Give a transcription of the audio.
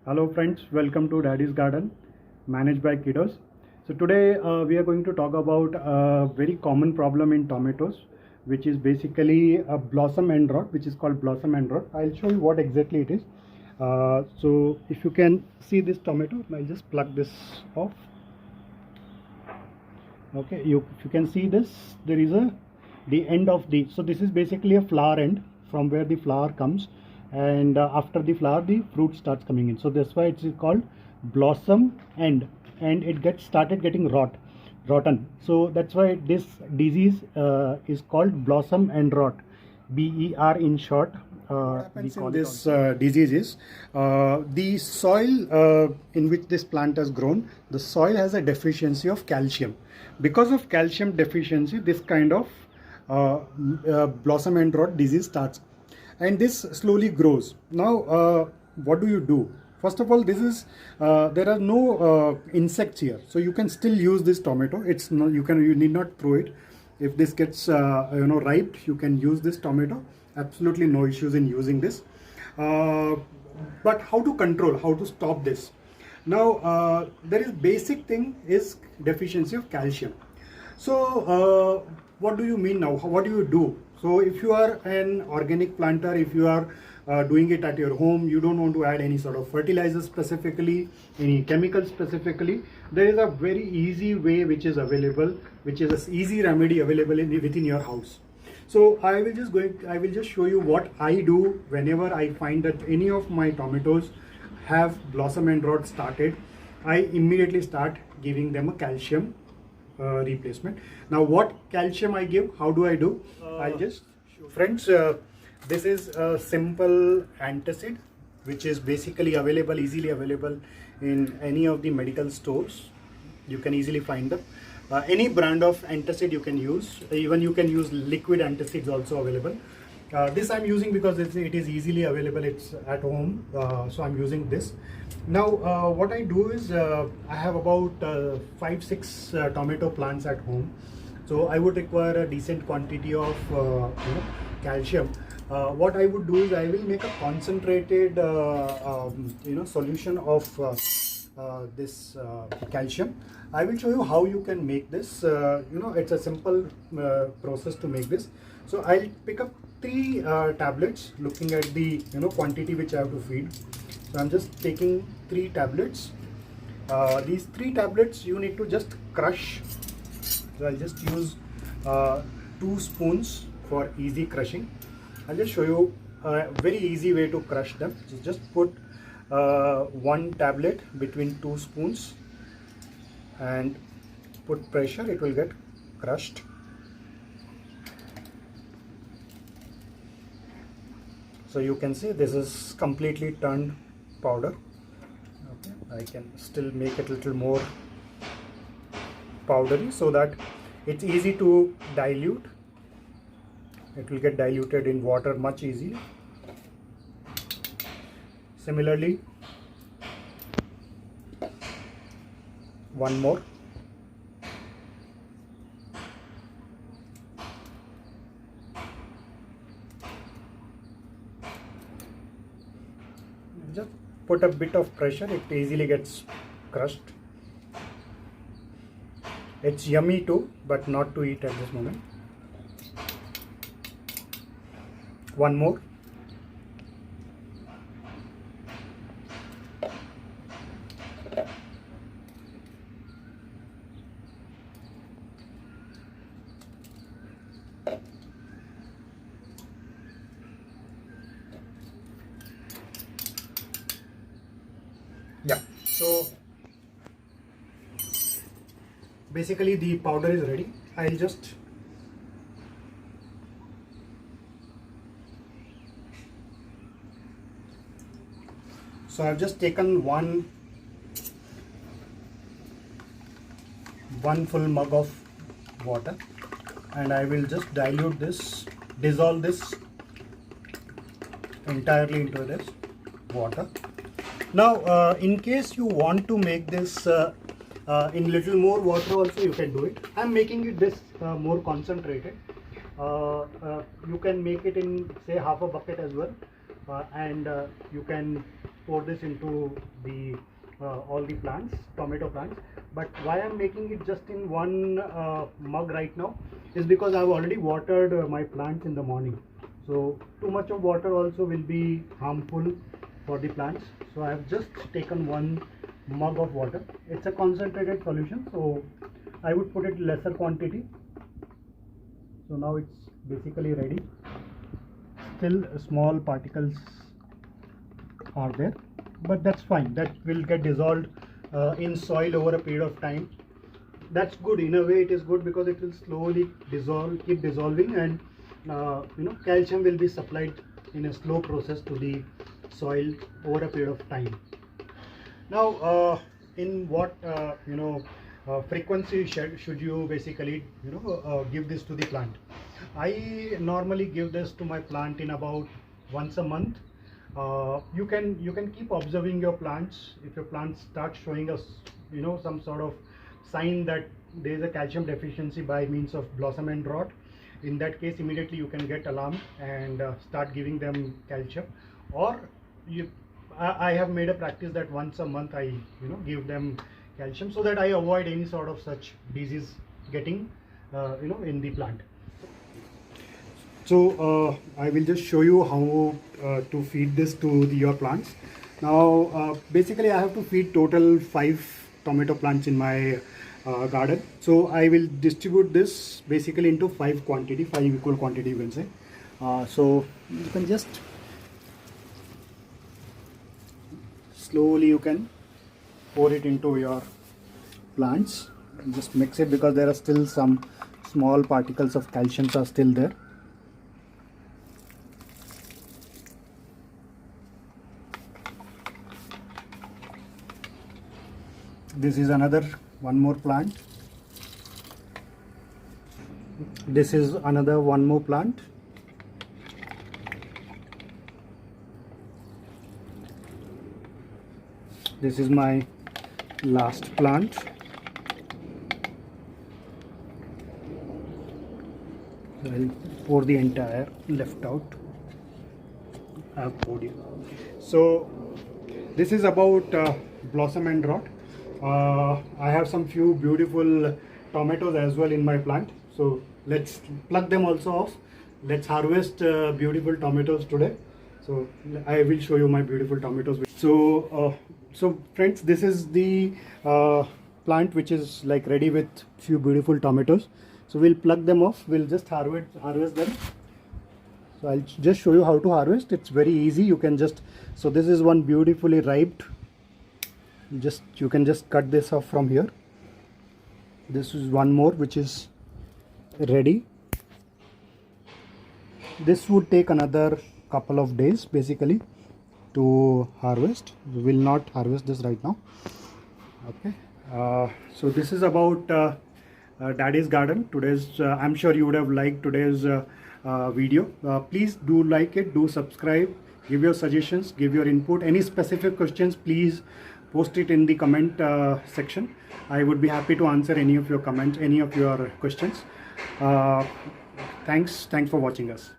Hello friends, welcome to Daddy's Garden, managed by Kiddos. So today we are going to talk about a very common problem in tomatoes, which is basically a blossom end rot, which is called blossom end rot. I'll show you what exactly it is. So if you can see this tomato, I'll just plug this off. Okay, if you can see this, there is the end of the, so this is basically a flower end from where the flower comes, and after the flower the fruit starts coming in, so that's why it's called blossom end, and it gets started getting rotten, so that's why this disease is called blossom end rot, BER in short. What happens in this disease is the soil in which this plant has grown, the soil has a deficiency of calcium. Because of calcium deficiency, this kind of blossom end rot disease starts, and this slowly grows. Now, what do you do? First of all, this is there are no insects here, so you can still use this tomato. It's no, you need not throw it. If this gets ripe, you can use this tomato. Absolutely no issues in using this. But how to control, how to stop this? Now, there is basic thing is deficiency of calcium. So what do you mean now? What do you do? So if you are an organic planter, if you are doing it at your home, you don't want to add any sort of fertilizer specifically, any chemicals specifically, there is a very easy way which is available, which is an easy remedy available within your house. So I will just show you what I do whenever I find that any of my tomatoes have blossom end rot started. I immediately start giving them a calcium replacement. Now what calcium I give, how do I do? I'll just show. Friends, this is a simple antacid which is basically available, easily available in any of the medical stores. You can easily find them. Any brand of antacid you can use, even you can use liquid antacids also available. This I'm using because it is easily available, it's at home, so I'm using this. Now what I do is I have about 5-6 tomato plants at home, so I would require a decent quantity of calcium. What I would do is I will make a concentrated solution of this calcium. I will show you how you can make this. It's a simple process to make this. So I'll pick up 3 tablets, looking at the quantity which I have to feed. So I'm just taking 3 tablets. These 3 tablets you need to just crush. So I'll just use 2 spoons for easy crushing. I'll just show you a very easy way to crush them. So just put 1 tablet between 2 spoons and put pressure, it will get crushed. So you can see this is completely turned powder. Okay, I can still make it a little more powdery so that it's easy to dilute. It will get diluted in water much easily. Similarly, 1 more. Just put a bit of pressure, it easily gets crushed. It's yummy too, but not to eat at this moment. 1 more. Yeah, so basically the powder is ready. I'll just I've just taken one full mug of water, and I will just dilute this, dissolve this entirely into this water. Now in case you want to make this in little more water also, you can do it. I'm making it this more concentrated. You can make it in say half a bucket as well, and you can pour this into the all the plants, tomato plants. But why I'm making it just in one mug right now is because I've already watered my plants in the morning. So too much of water also will be harmful for the plants. So I have just taken one mug of water. It's a concentrated solution, so I would put it lesser quantity. So now it's basically ready. Still small particles are there, but that's fine. That will get dissolved in soil over a period of time. That's good. In a way it is good because it will slowly dissolve, keep dissolving, and calcium will be supplied in a slow process to the soil over a period of time. Now in what frequency should you basically give this to the plant? I normally give this to my plant in about once a month. You can keep observing your plants. If your plants start showing us some sort of sign that there is a calcium deficiency by means of blossom end rot, in that case immediately you can get alarmed and start giving them calcium. Or I have made a practice that once a month I give them calcium, so that I avoid any sort of such disease getting in the plant. So I will just show you how to feed this to your plants. Now basically I have to feed total 5 tomato plants in my garden. So I will distribute this basically into 5 equal quantity you can say. So you can just slowly you can pour it into your plants and just mix it, because there are still some small particles of calcium are still there. This is one more plant. This is one more plant. This is my last plant. I'll pour the entire left out. I've poured it. So this is about blossom end rot. I have some few beautiful tomatoes as well in my plant, so let's pluck them also off. Let's harvest beautiful tomatoes today. So I will show you my beautiful tomatoes. So friends, this is the plant which is like ready with few beautiful tomatoes. So we'll pluck them off. We'll just harvest them. So I'll just show you how to harvest. It's very easy. You can just, so this is one beautifully ripe. You can just cut this off from here. This is one more which is ready. This would take another couple of days basically to harvest. We will not harvest this right now. Okay. So this is about Daddy's garden. Today's I'm sure you would have liked today's video. Please do like it, do subscribe, give your suggestions, give your input. Any specific questions, please post it in the comment section. I would be happy to answer any of your comments, any of your questions. Thanks for watching us.